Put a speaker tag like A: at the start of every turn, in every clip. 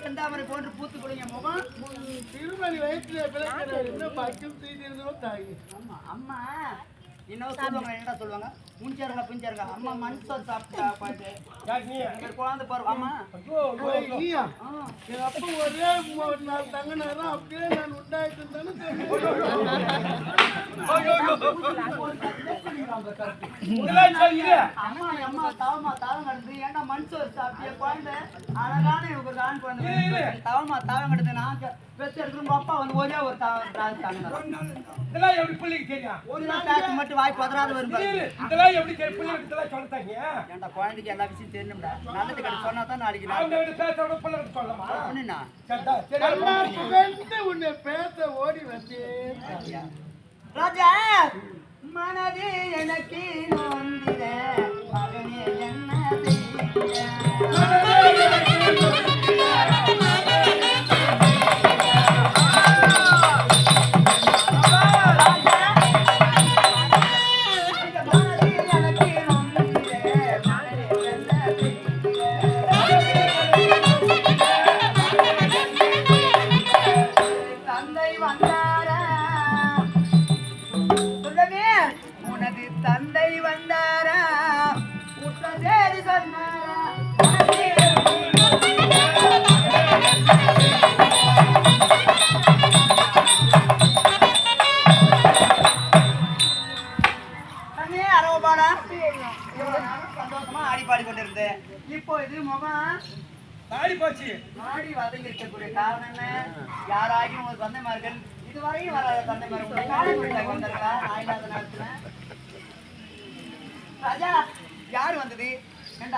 A: செந்தாமரை போன்று பூத்து கொடுங்க முகம்.
B: திருமணி வயசுல பிள்ளைங்க என்ன பாக்கியம் செய்திருந்தோ தாய்.
A: ஆமா அம்மா என்ன சொல்லுவாங்க, என்னடா சொல்லுவாங்க, முன்சாருங்க பின்சாருங்க. அம்மா மனுஷன் சாப்பிட்டா பாட்டு குழந்தை பாரு. ஆமா
B: எங்க அப்பா ஒரே 3 நாள் தங்கினாரும் அப்படியே நான் உண்டாயிட்டு
A: அம்மா அம்மா தவமா தவம் கிடந்து ஏன்டா மனுஷன் சாப்பிட்டிய குழந்தை அழகான இவங்க ஆண் குழந்தை தவமா தவம் கிடந்து நான் பெற்று இருக்கிற அப்பா வந்து ஒரே ஒரு
C: இதெல்லாம் எப்படி பிள்ளைக்கு தெரியும்?
A: ஒரு நாள் பேச்சு மட்டும் வாய் பதறாத வரும்.
C: இதெல்லாம் எப்படி பிள்ளைக்கு இதெல்லாம் சொல்லிட்டாங்க?
A: ஏன்டா குழந்தைக்கு எல்லா விஷயம் தெரியணும்டா. நல்லது கிட்ட சொன்னா தான் நாளைக்கு
C: பேசோட பிள்ளைக்கு சொல்லலாமா?
B: உன்னை பேச ஓடி வந்து
A: ராஜா மனது எனக்கு நொந்திர மகனே என்ன சந்தோஷமா ஆடி பாடி கொண்டிருந்தேன். இப்போ இது முகம்
C: ஆடி போச்சு.
A: ஆடி வதங்கி இருக்கக்கூடிய காரணம் என்ன? யாராகியும் ஒரு தந்தைமார்கள் இதுவரையும் வராத தந்தைமார்கள் வந்திருக்கா ஆயிலாத நேரத்துல ராஜா யாரு வந்தது?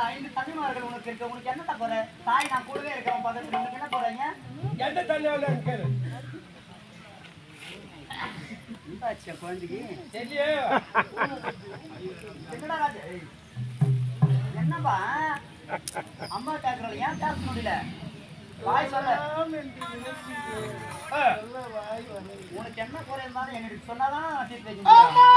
A: 5 தந்தைமார்கள் உனக்கு இருக்க. உனக்கு என்ன போற? தாய் நான் கூடவே இருக்கிறேன் பக்கத்துல. உனக்கு என்ன போறீங்க?
C: எந்த தண்ணியால இருக்கு
A: குழந்தைக்கு என்னப்பா அம்மா கேக்குறாங்க, ஏன் பேச முடியல? வாய் சொல்ல. உனக்கு என்ன குறை இருந்தாலும் எங்களுக்கு சொன்னாதான் தீர்த்து வைக்க முடியும்.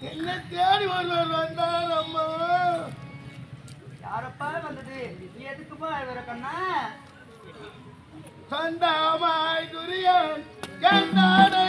B: என்ன தேடி ஒருவர் வந்தார் அம்மா.
A: யாரப்பா வந்தது? நீ எதுக்குப்பா வர கண்ணா?
B: சண்டாமாய் துரியன் என் நாடை